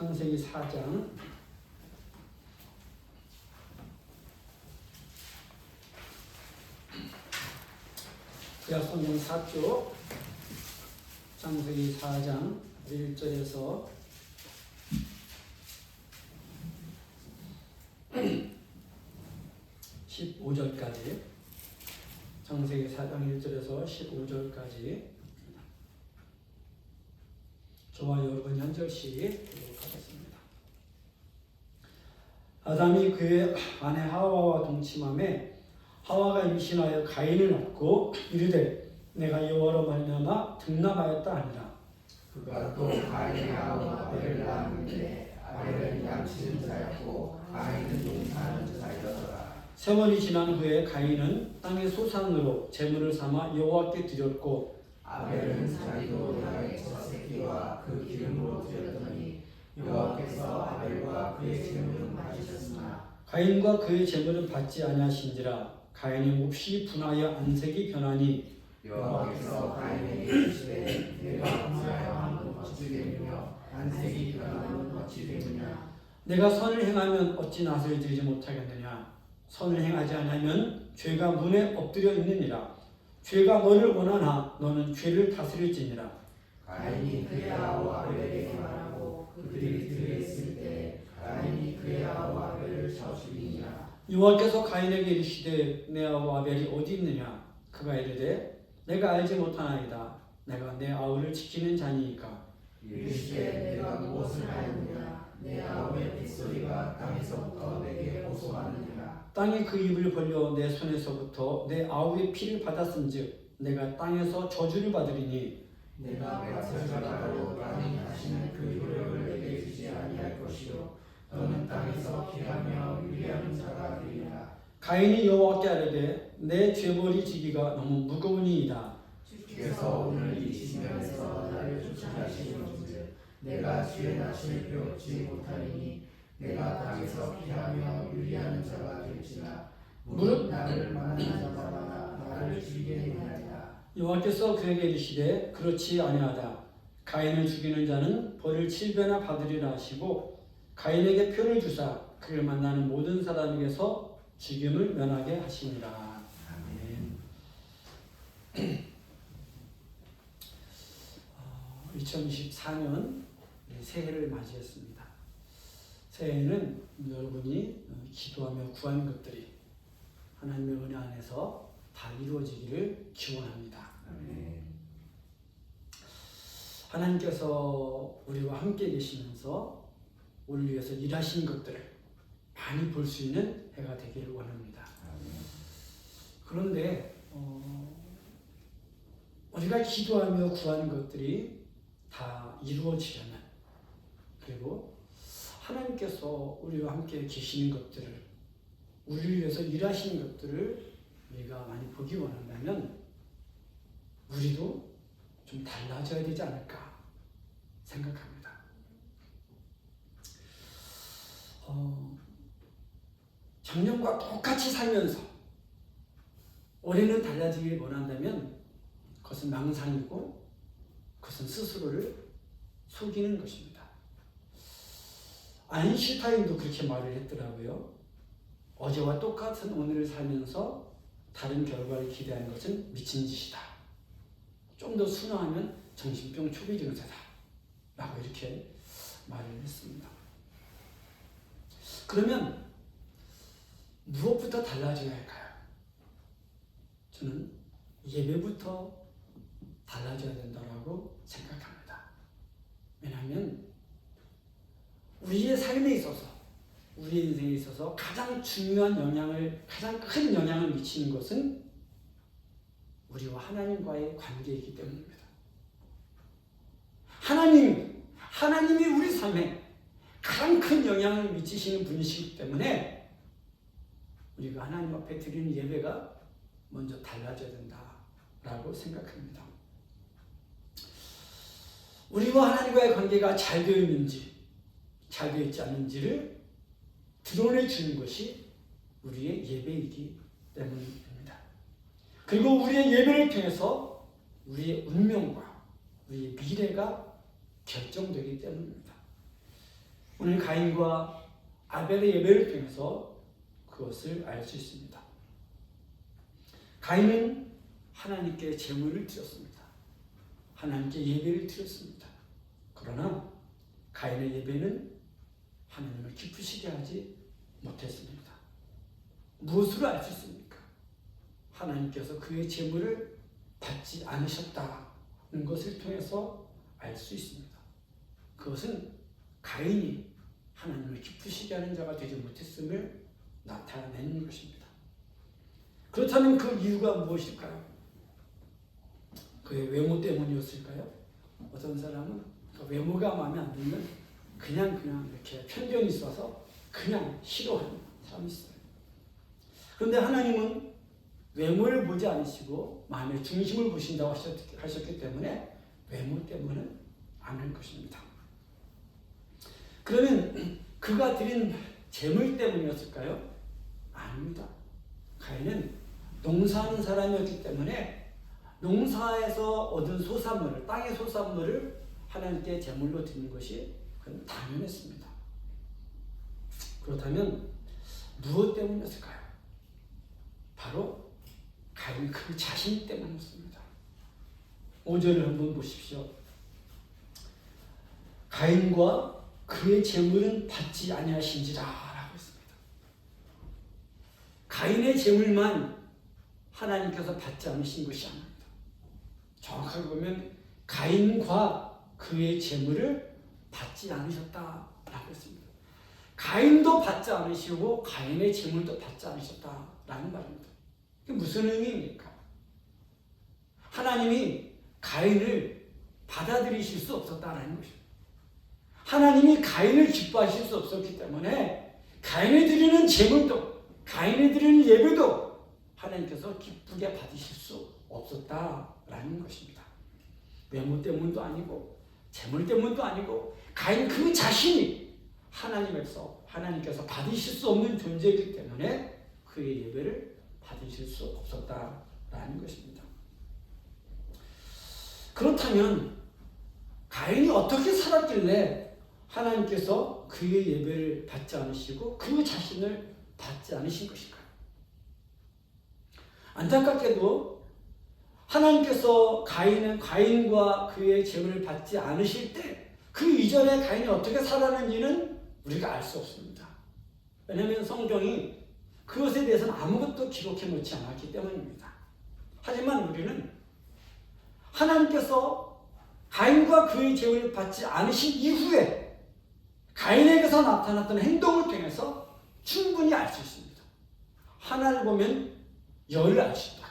창세기 4장 구약성경 4쪽 창세기 4장 1절에서 15절까지 창세기 4장 1절에서 15절까지 저와 여러분 한 절씩 읽어보겠습니다. 아담이 그의 아내 하와와 동침함에 하와가 임신하여 가인을 낳고 이르되 내가 여호와로 말미암아 등남하였다 하니라. 그가 또 가인하고 아벨을 낳았는데 아벨은 양치는 자였고 가인은 용사하는 자였더라. 세월이 지난 후에 가인은 땅의 소산으로 제물을 삼아 여호와께 드렸고 아벨은 자기 노루의 첫 새끼와 그 기름으로 드렸더니 여호와께서 아벨과 그의 제물은 받으셨으나 가인과 그의 제물은 받지 아니하신지라. 가인이 몹시 분하여 안색이 변하니 여호와께서 가인에게 이르시되 내가 분하여 함은 어찌 되느냐 안색이 변함은 어찌 되느냐. 내가 선을 행하면 어찌 낯을 들지 못하겠느냐. 선을 행하지 않으면 죄가 문에 엎드려 있느니라. 죄가 너를 원하나 너는 죄를 다스릴지니라. 가인이 그의 아우 아벨에게 말하고 그들이 들에 있을 때 가인이 그의 아우 아벨을 쳐 죽이니라. 여호와께서 가인에게 이르시되 내 아우 아벨이 어디 있느냐. 그가 이르되 내가 알지 못하나이다. 내가 내 아우를 지키는 자니이까. 이르시되 내가 무엇을 하였느냐. 내 아우의 빗소리가 땅에서부터 내게 호소하느니라. 땅이 그 입을 벌려 내 손에서부터 내 아우의 피를 받았은즉 내가 땅에서 저주를 받으리니 내가 백설자가로 땅이 하시는 그 효력을 내게 주지 아니할 것이요 너는 땅에서 피하며 유리하는 자가 되리라. 가인이 여호와께 아뢰되 내 죄벌이 지기가 너무 무거우니이다. 주께서 오늘 이 지면에서 나를 쫓아내시는즉 내가 주의 낯을 배웠지 못하리니 내가 땅에서 피하며 유리하는 자가 될지라. 무릇 나를 만나는 자마다 나를 죽이게 하리라. 여호와께서 그에게 이르시되 그렇지 아니하다. 가인을 죽이는 자는 벌을 7배나 받으리라 하시고 가인에게 표를 주사 그를 만나는 모든 사람에게서 죽임을 면하게 하시니라. 아멘. 2024년 새해를 맞이했습니다. 새해에는 여러분이 기도하며 구한 것들이 하나님의 은혜 안에서 다 이루어지기를 기원합니다. 하나님께서 우리와 함께 계시면서 우리를 위해서 일하신 것들을 많이 볼 수 있는 해가 되기를 원합니다. 그런데 우리가 기도하며 구하는 것들이 다 이루어지려면 그리고 하나님께서 우리와 함께 계시는 것들을 우리를 위해서 일하시는 것들을 우리가 많이 보기 원한다면 우리도 좀 달라져야 되지 않을까 생각합니다. 작년과 똑같이 살면서 올해는 달라지길 원한다면 그것은 망상이고 그것은 스스로를 속이는 것입니다. 아인슈타인도 그렇게 말을 했더라고요. 어제와 똑같은 오늘을 살면서 다른 결과를 기대하는 것은 미친 짓이다. 좀 더 순화하면 정신병 초기 증세다. 라고 이렇게 말을 했습니다. 그러면 무엇부터 달라져야 할까요? 저는 예배부터 달라져야 된다고 생각합니다. 왜냐하면 우리의 삶에 있어서 우리 인생에 있어서 가장 중요한 가장 큰 영향을 미치는 것은 우리와 하나님과의 관계이기 때문입니다. 하나님이 우리 삶에 가장 큰 영향을 미치시는 분이시기 때문에 우리가 하나님 앞에 드리는 예배가 먼저 달라져야 된다라고 생각합니다. 우리와 하나님과의 관계가 잘 되어 있는지 잘 되어 있지 않은지를 드러내 주는 것이 우리의 예배이기 때문입니다. 그리고 우리의 예배를 통해서 우리의 운명과 우리의 미래가 결정되기 때문입니다. 오늘 가인과 아벨의 예배를 통해서 그것을 알 수 있습니다. 가인은 하나님께 제물을 드렸습니다. 하나님께 예배를 드렸습니다. 그러나 가인의 예배는 하나님을 기쁘시게 하지 못했습니다. 무엇으로 알 수 있습니까? 하나님께서 그의 제물을 받지 않으셨다는 것을 통해서 알 수 있습니다. 그것은 가인이 하나님을 기쁘시게 하는 자가 되지 못했음을 나타내는 것입니다. 그렇다면 그 이유가 무엇일까요? 그의 외모 때문이었을까요? 어떤 사람은 그 외모가 마음에 안 들면 그냥 이렇게 편견이 있어서 그냥 싫어하는 사람이 있어요. 그런데 하나님은 외모를 보지 않으시고 마음의 중심을 보신다고 하셨기 때문에 외모 때문은 아닐 것입니다. 그러면 그가 드린 재물 때문이었을까요? 아닙니다. 가인은 농사하는 사람이었기 때문에 농사에서 얻은 소산물을, 땅의 소산물을 하나님께 제물로 드리는 것이 그건 당연했습니다. 그렇다면 무엇 때문이었을까요? 바로 가인 그 자신 때문이었습니다. 5절을 한번 보십시오. 가인과 그의 제물은 받지 아니하신지라 라고 했습니다. 가인의 제물만 하나님께서 받지 않으신 것이 아닙니다. 정확하게 보면 가인과 그의 제물을 받지 않으셨다라고 했습니다. 가인도 받지 않으시고 가인의 제물도 받지 않으셨다라는 말입니다. 이게 무슨 의미입니까? 하나님이 가인을 받아들이실 수 없었다라는 것입니다. 하나님이 가인을 기뻐하실 수 없었기 때문에 가인이 드리는 제물도, 가인이 드리는 예배도 하나님께서 기쁘게 받으실 수 없었다라는 것입니다. 외모 때문도 아니고 재물 때문도 아니고 가인 그 자신이 하나님께서 받으실 수 없는 존재이기 때문에 그의 예배를 받으실 수 없었다라는 것입니다. 그렇다면 가인이 어떻게 살았길래 하나님께서 그의 예배를 받지 않으시고 그 자신을 받지 않으신 것일까요? 안타깝게도 하나님께서 가인과 그의 제물을 받지 않으실 때 그 이전에 가인이 어떻게 살았는지는 우리가 알 수 없습니다. 왜냐하면 성경이 그것에 대해서는 아무것도 기록해 놓지 않았기 때문입니다. 하지만 우리는 하나님께서 가인과 그의 제물을 받지 않으신 이후에 가인에게서 나타났던 행동을 통해서 충분히 알 수 있습니다. 하나를 보면 열을 알 수 있다.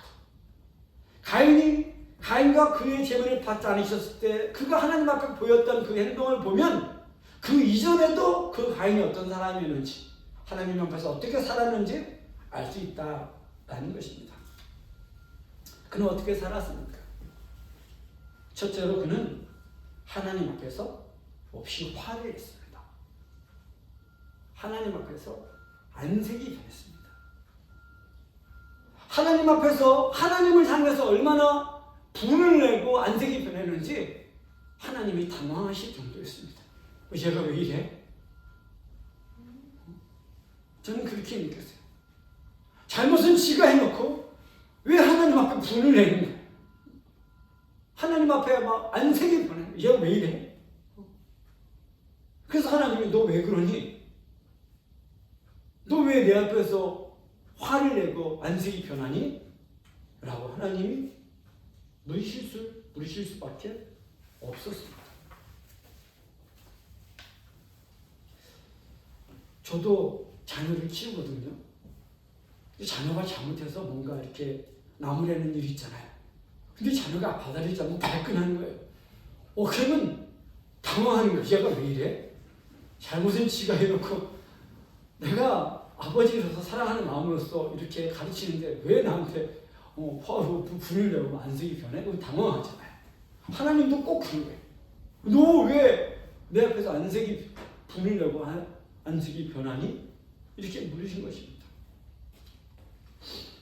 가인과 그의 제물을 받지 않으셨을 때 그가 하나님 앞에 보였던 그 행동을 보면 그 이전에도 그 가인이 어떤 사람이었는지 하나님 앞에서 어떻게 살았는지 알 수 있다라는 것입니다. 그는 어떻게 살았습니까? 첫째로 그는 하나님 앞에서 몹시 화를 냈습니다. 하나님 앞에서 안색이 변했습니다. 하나님 앞에서 하나님을 향해서 얼마나 분을 내고 안색이 변했는지 하나님이 당황하실 정도였습니다. 얘가 왜 이래? 저는 그렇게 느꼈어요. 잘못은 지가 해놓고 왜 하나님 앞에 분을 내는 거야? 하나님 앞에 막 안색이 변해. 얘가 왜 이래? 그래서 하나님이 너 왜 그러니? 너 왜 내 앞에서 화를 내고 안색이 변하니? 라고 하나님이 물으실 수밖에 없었습니다. 저도 자녀를 키우거든요. 자녀가 잘못해서 뭔가 이렇게 나무라는 일이 있잖아요. 근데 자녀가 받아들이지 않고 발끈하는 거예요. 그러면 당황하는 거예요. 얘가 왜 이래? 잘못은 지가 해놓고 내가 아버지로서 사랑하는 마음으로서 이렇게 가르치는데 왜 나한테 분을 내고 안색이 변해? 그럼 당황하잖아요. 하나님도 꼭 그런 거예요. 너 왜 내 앞에서 분을 내고 안색이 변하니? 이렇게 물으신 것입니다.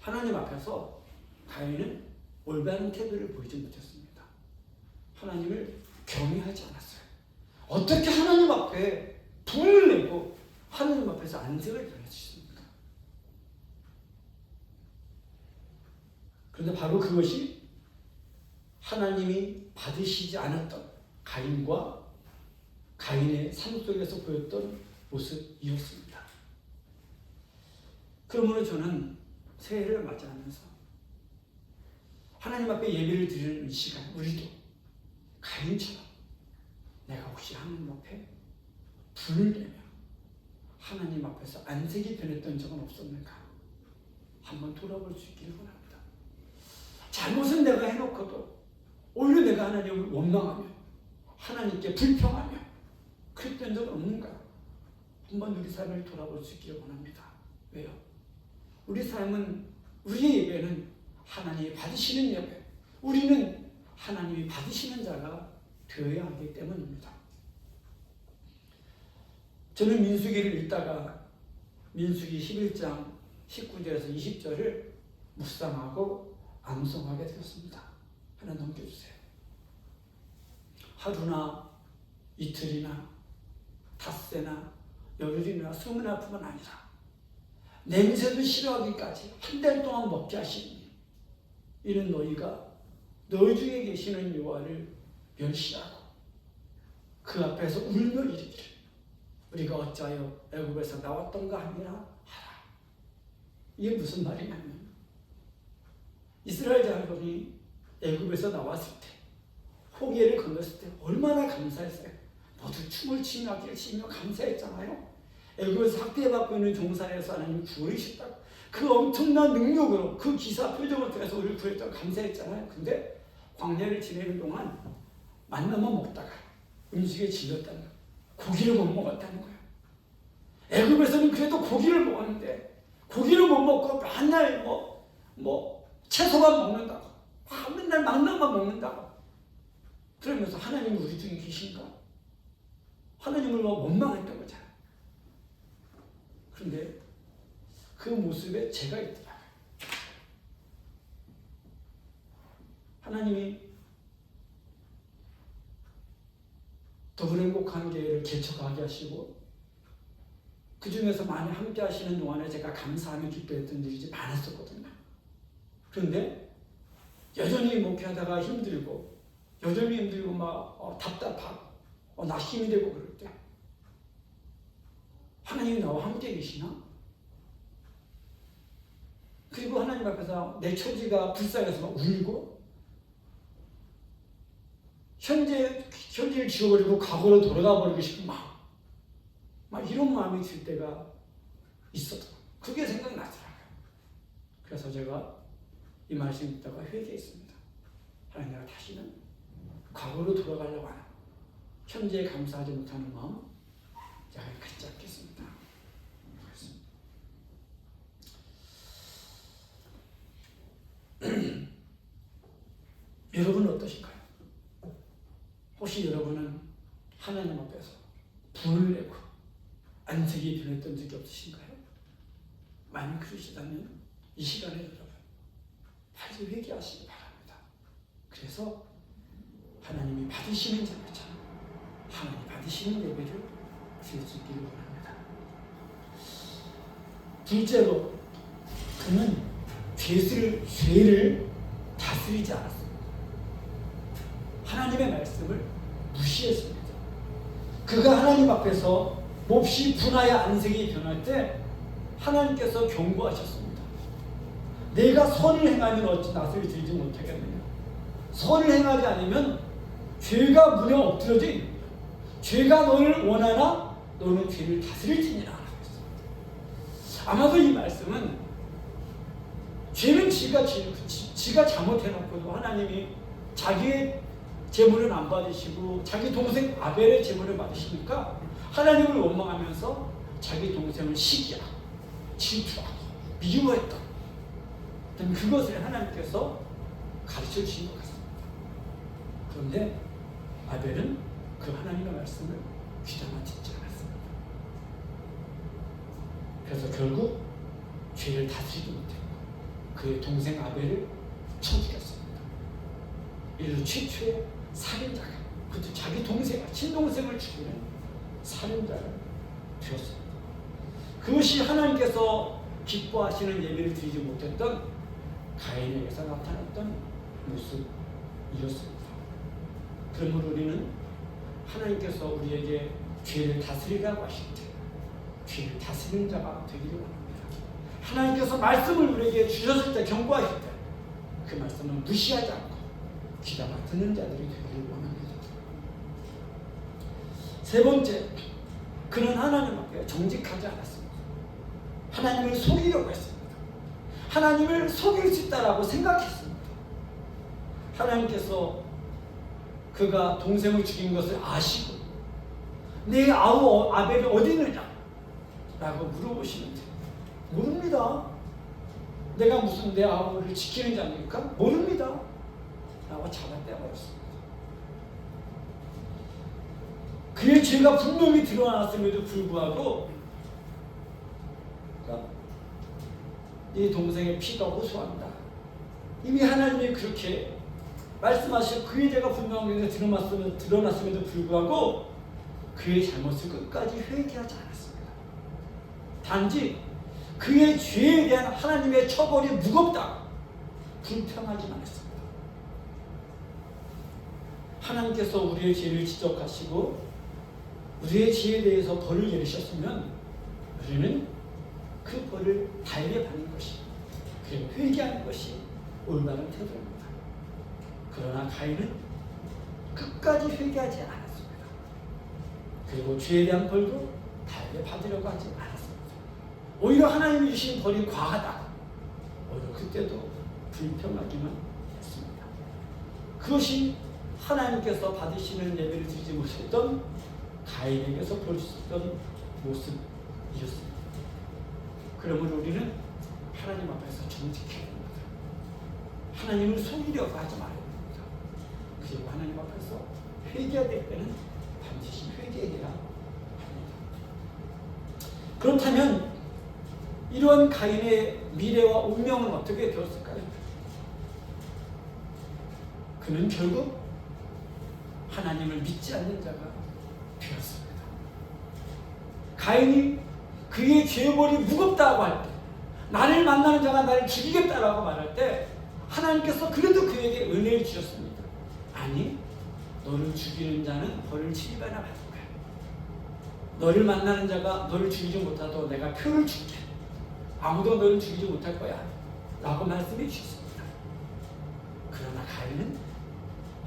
하나님 앞에서 가인은 올바른 태도를 보이지 못했습니다. 하나님을 경외하지 않았어요. 어떻게 하나님 앞에 분을 내고 하나님 앞에서 안색을 변해주십니다. 그런데 바로 그것이 하나님이 받으시지 않았던 가인의 삶 속에서 보였던 모습이었습니다. 그러므로 저는 새해를 맞이하면서 하나님 앞에 예배를 드리는 이 시간, 우리도 가인처럼 내가 혹시 하나님 앞에 불을 내며 하나님 앞에서 안색이 변했던 적은 없었는가 한번 돌아볼 수 있기를 원합니다. 잘못은 내가 해놓고도 오히려 내가 하나님을 원망하며 하나님께 불평하며 그랬던 적은 없는가 한번 우리 삶을 돌아볼 수 있기를 원합니다. 왜요? 우리 삶은, 우리의 예배는 하나님이 받으시는 예배, 우리는 하나님이 받으시는 자가 되어야 하기 때문입니다. 저는 민수기를 읽다가 민수기 11장 19절에서 20절을 묵상하고 암송하게 되었습니다. 하나 넘겨주세요. 하루나 이틀이나 닷새나 열흘이나 수문할 뿐만 아니라 냄새도 싫어하기까지 한 달 동안 먹게 하시니 이는 너희가 너희 중에 계시는 여호와를 멸시하고 그 앞에서 울며 이르기를 우리가 어찌하여 애굽에서 나왔던가 하니라 하라. 이게 무슨 말이냐면 이스라엘 자손이 애굽에서 나왔을 때 홍해를 건넜을 때 얼마나 감사했어요. 모두 춤을 추며 감사했잖아요. 애굽에서 학대받고 있는 종살에서 하나님 구원이셨다고 그 엄청난 능력으로 그 기사 표정을 통해서 우리를 구했다고 감사했잖아요. 근데 광야를 지내는 동안 만나만 먹다가 음식에 질렸다는 거예요. 고기를 못 먹었다는 거예요. 애굽에서는 그래도 고기를 먹었는데 고기를 못 먹고 맨날 채소만 먹는다고 맨날 망나만 먹는다고 그러면서 하나님은 우리 중에 계신가? 하나님을 원망했던 거잖아요. 그런데 그 모습에 제가 있더라고요. 하나님이 더불어 행복한 교회를 개척하게 하시고 그 중에서 많이 함께 하시는 동안에 제가 감사하며 기뻐했던 일이 많았었거든요. 그런데 여전히 목회하다가 힘들고 막 답답하고 나 힘이 되고 그럴 때 하나님이 나와 함께 계시나? 그리고 하나님 앞에서 내 처지가 불쌍해서 막 울고 현재를 지워버리고 과거로 돌아가 버리고 싶은 막 이런 마음이 들 때가 있었더라고요. 그게 생각나더라고요. 그래서 제가 이 말씀 듣다가 회개했습니다. 하나님, 내가 다시는 과거로 돌아가려고 하는 현재에 감사하지 못하는 마음 제가 갖지 않겠습니다. 여러분은 어떠신가요? 혹시 여러분은 하나님 앞에서 불을 내고 안색이 변했던 적이 없으신가요? 만약 그러시다면 이 시간에 여러분 빨리 회개하시기 바랍니다. 그래서 하나님이 받으시는 예배처럼 하나님 받으시는 예배를 드릴 수 있기를 원합니다. 둘째로 그는 죄를 다스리지 않았습니다. 하나님의 말씀을 무시했습니다. 그가 하나님 앞에서 몹시 분하여 안색이 변할 때 하나님께서 경고하셨습니다. 내가 선을 행하면 어찌 낯을 들지 못하겠느냐. 선을 행하지 않으면 죄가 문에 엎드려져 있는 거예요. 죄가 너를 원하나 너는 죄를 다스릴지니라 라고 했습니다. 아마도 이 말씀은 죄는 지가 잘못해놓고도 하나님이 자기의 제물은 안 받으시고 자기 동생 아벨의 제물을 받으시니까 하나님을 원망하면서 자기 동생을 시기하고 질투하고 미워했던 그것을 하나님께서 가르쳐 주신 것 같습니다. 그런데 아벨은 그 하나님의 말씀을 귀담아 듣지 않았습니다. 그래서 결국 죄를 다스리지 못했고 그의 동생 아벨을 쳐 죽였습니다. 인류 최초의 살인자가, 그것도 자기 동생, 친동생을 죽이는 살인자를 드렸습니다. 그것이 하나님께서 기뻐하시는 예배를 드리지 못했던 가인에게서 나타났던 모습이었습니다. 그러므로 우리는 하나님께서 우리에게 죄를 다스리라고 하실 때 죄를 다스리는 자가 되기를 원합니다. 하나님께서 말씀을 우리에게 주셨을 때, 경고하실 때 그 말씀을 무시하지 않고 귀담아 듣는 자들이 되기를 원합니다. 세 번째, 그는 하나님 앞에 정직하지 않았습니다. 하나님을 속이려고 했습니다. 하나님을 속일 수 있다라고 생각했습니다. 하나님께서 그가 동생을 죽인 것을 아시고 내 아우 아벨이 어디 있느냐? 라고 물어보시는데 모릅니다. 내가 무슨 내 아우를 지키는 자입니까? 모릅니다. 라고 잡아떼어버렸습니다. 그의 죄가 분명히 드러났음에도 불구하고 네 동생의 피가 호소한다. 이미 하나님이 그렇게 말씀하시고 그의 죄가 분명히 드러났음에도 불구하고 그의 잘못을 끝까지 회개하지 않았습니다. 단지 그의 죄에 대한 하나님의 처벌이 무겁다, 불평하지만 했습니다. 하나님께서 우리의 죄를 지적하시고 우리의 죄에 대해서 벌을 내리셨으면 우리는 그 벌을 달게 받는 것이, 그리고 회개하는 것이 올바른 태도입니다. 그러나 가인은 끝까지 회개하지 않았습니다. 그리고 죄에 대한 벌도 달게 받으려고 하지 않았습니다. 오히려 하나님이 주신 벌이 과하다, 오히려 그때도 불평하기만 했습니다. 그것이 하나님께서 받으시는 예배를 드리지 못했던 가인에게서 볼 수 있던 모습이었습니다. 그러므로 우리는 하나님 앞에서 정직해야 됩니다. 하나님을 속이려고 하지 말아야 됩니다. 그리고 하나님 앞에서 회개해야 될 때는 반드시 회개해야 합니다. 그렇다면 이런 가인의 미래와 운명은 어떻게 되었을까요? 그는 결국 하나님을 믿지 않는 자가 되었습니다. 가인이 그의 죄벌이 무겁다고 할 때, 나를 만나는 자가 나를 죽이겠다라고 말할 때 하나님께서 그래도 그에게 은혜를 주셨습니다. 아니, 너를 죽이는 자는 벌을 7배나 받을 거야. 너를 만나는 자가 너를 죽이지 못하도 내가 표를 줄게. 아무도 너를 죽이지 못할 거야 라고 말씀해 주셨습니다. 그러나 가인은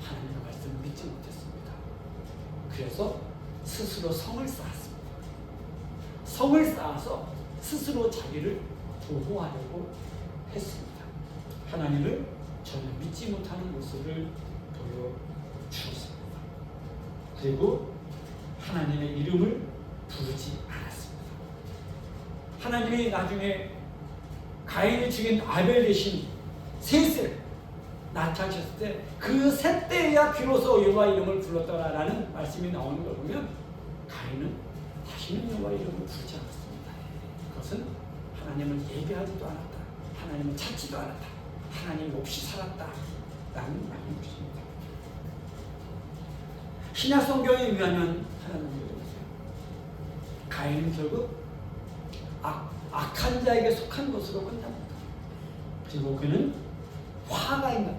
하나님의 말씀을 믿지 못했습니다. 그래서 스스로 성을 쌓았습니다. 성을 쌓아서 스스로 자기를 보호하려고 했습니다. 하나님을 전혀 믿지 못하는 모습을 보여주었습니다. 그리고 하나님의 이름을 부르지 않았습니다. 하나님이 나중에 가인이 죽인 아벨 대신 셋을 나타내셨을 때 그 셋 때야 비로소 여호와 이름을 불렀다라는 말씀이 나오는 걸 보면 가인은 다시는 여호와 이름을 부르지 않았습니다. 그것은 하나님을 예배하지도 않았다, 하나님을 찾지도 않았다, 하나님 없이 살았다 라는 말인 것입니다. 신약 성경에 의하면 하나님을 가인은 결국 악한 자에게 속한 것으로 끝납니다. 그리고 그는 화가 있는,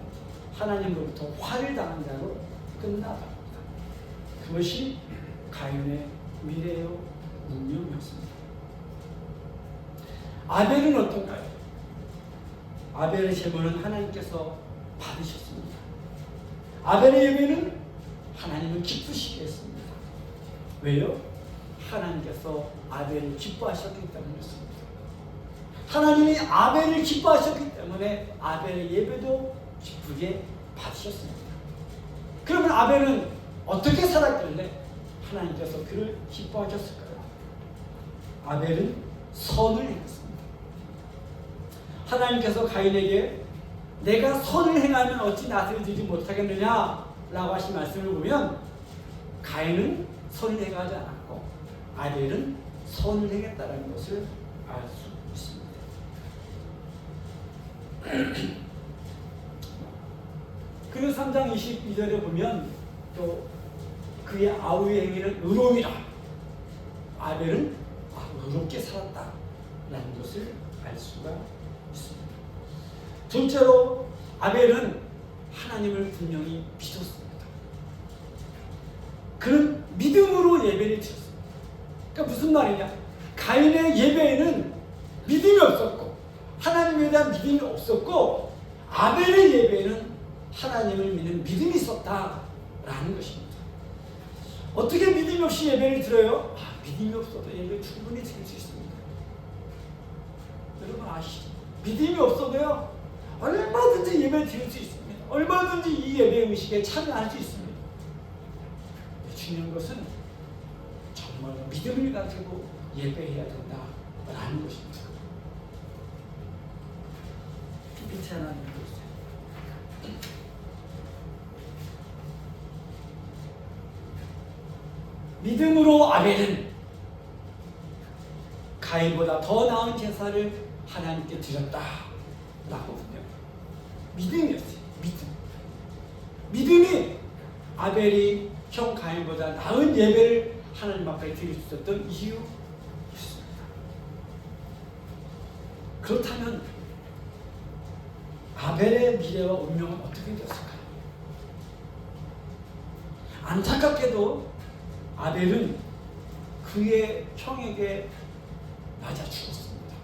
하나님으로부터 화를 당한 자로 끝나갑니다. 그것이 가인의 미래의 운명이었습니다. 아벨은 어떤가요? 아벨의 제물은 하나님께서 받으셨습니다. 아벨의 예배는 하나님을 기쁘시게 했습니다. 왜요? 하나님께서 아벨을 기뻐하셨기 때문이었습니다. 하나님이 아벨을 기뻐하셨기 때문에 아벨의 예배도 기쁘게 받으셨습니다. 그러면 아벨은 어떻게 살았길래 하나님께서 그를 기뻐하셨을까요? 아벨은 선을 행했습니다. 하나님께서 가인에게 내가 선을 행하면 어찌 나를 드리지 못하겠느냐 라고 하신 말씀을 보면 가인은 선을 행하지 않았고 아벨은 선을 행했다는 것을 알 수 있습니다. 그래서 3장 22절에 보면 또 그의 아우의 행위는 의로움이라, 아벨은 의롭게 살았다라는 것을 알 수가 있습니다. 둘째로 아벨은 하나님을 분명히 믿었습니다. 그는 믿음으로 예배를 드렸습니다. 그러니까 무슨 말이냐? 가인의 예배에는 믿음이 없었고 하나님에 대한 믿음이 없었고 아벨의 예배에는 하나님을 믿는 믿음이 있었다라는 것입니다. 어떻게 믿음이 없이 예배를 드려요? 믿음이 없어도 예배 충분히 드릴 수 있습니다. 여러분 아시죠? 믿음이 없어도요 얼마든지 예배 드릴 수 있습니다. 얼마든지 이 예배 의식에 참여할 수 있습니다. 중요한 것은 정말 믿음을 가지고 예배해야 된다라는 것입니다. 밑에 하나 읽어주세요. 믿음으로 아벨은 가인보다 더 나은 제사를 하나님께 드렸다라고 분명 믿음이었어요. 믿음이 아벨이 형 가인보다 나은 예배를 하나님 앞에 드릴 수 있었던 이유였습니다. 그렇다면 아벨의 미래와 운명은 어떻게 되었을까요? 안타깝게도 아벨은 그의 형에게 맞아 죽었습니다.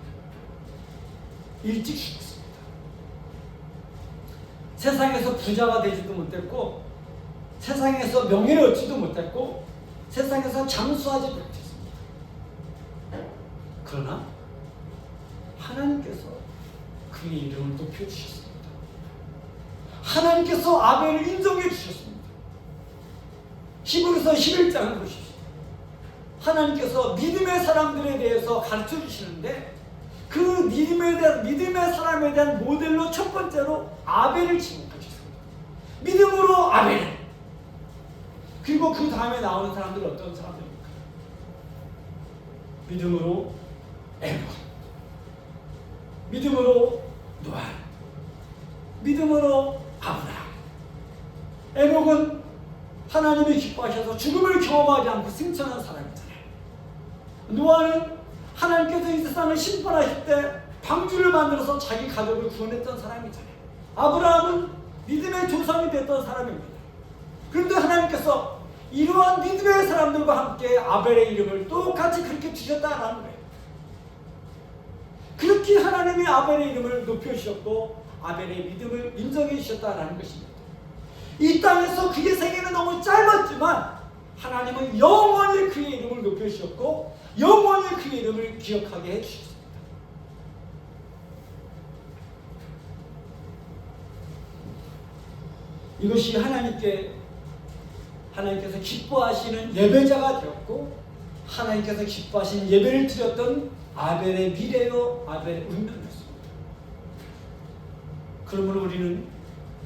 일찍 죽었습니다. 세상에서 부자가 되지도 못했고 세상에서 명예를 얻지도 못했고 세상에서 장수하지도 못했습니다. 그러나 하나님께서 그의 이름을 높여주셨습니다. 하나님께서 아벨을 인정해 주셨습니다. 히브리서 11장을 보십시오. 하나님께서 믿음의 사람들에 대해서 가르쳐 주시는데 그 믿음의 사람에 대한 모델로 첫 번째로 아벨을 지목하셨습니다. 믿음으로 아벨. 그리고 그 다음에 나오는 사람들은 어떤 사람들입니까? 믿음으로 에녹, 믿음으로 노아, 믿음으로 아브라함. 에녹은 하나님이 기뻐하셔서 죽음을 경험하지 않고 승천한 사람이잖아요. 노아는 하나님께서 이 세상을 심판하실 때 방주를 만들어서 자기 가족을 구원했던 사람이잖아요. 아브라함은 믿음의 조상이 됐던 사람입니다. 그런데 하나님께서 이러한 믿음의 사람들과 함께 아벨의 이름을 똑같이 그렇게 주셨다라는 거예요. 그렇게 하나님이 아벨의 이름을 높여주셨고 아벨의 믿음을 인정해 주셨다라는 것입니다. 이 땅에서 그의 생애는 너무 짧았지만 하나님은 영원히 그의 이름을 높여주셨고 영원히 그의 이름을 기억하게 해주셨습니다. 이것이 하나님께서 기뻐하시는 예배자가 되었고 하나님께서 기뻐하신 예배를 드렸던 아벨의 미래요 아벨의 운명이었습니다. 그러므로 우리는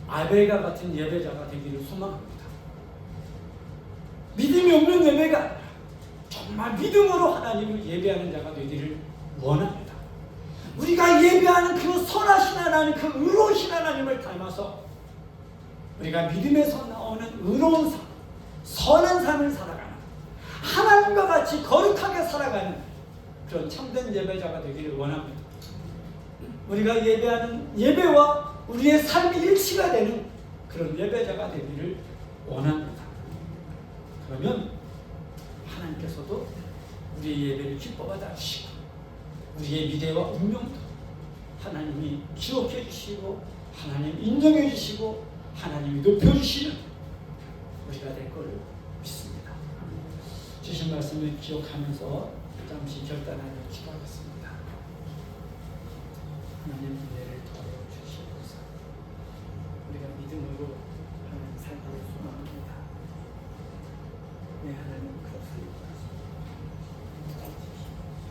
아벨과 같은 예배자가 되기를 소망합니다. 믿음이 없는 예배가 아니라 정말 믿음으로 하나님을 예배하는 자가 되기를 원합니다. 우리가 예배하는 그 선하신 하나님, 그 의로우신 하나님을 닮아서 우리가 믿음에서 나오는 의로운 삶, 선한 삶을 살아가는 하나님과 같이 거룩하게 살아가는 그런 참된 예배자가 되기를 원합니다. 우리가 예배하는 예배와 우리의 삶이 일치가 되는 그런 예배자가 되기를 원합니다. 그러면 하나님께서도 우리의 예배를 기뻐받아 주시고 우리의 미래와 운명도 하나님이 기억해 주시고 하나님 인정해 주시고 하나님이 높여주시는 우리가 될 것을 믿습니다. 주신 말씀을 기억하면서 잠시 결단하여 기도하겠습니다. 하나님 은혜를 더하여 주시옵소서. 우리가 믿음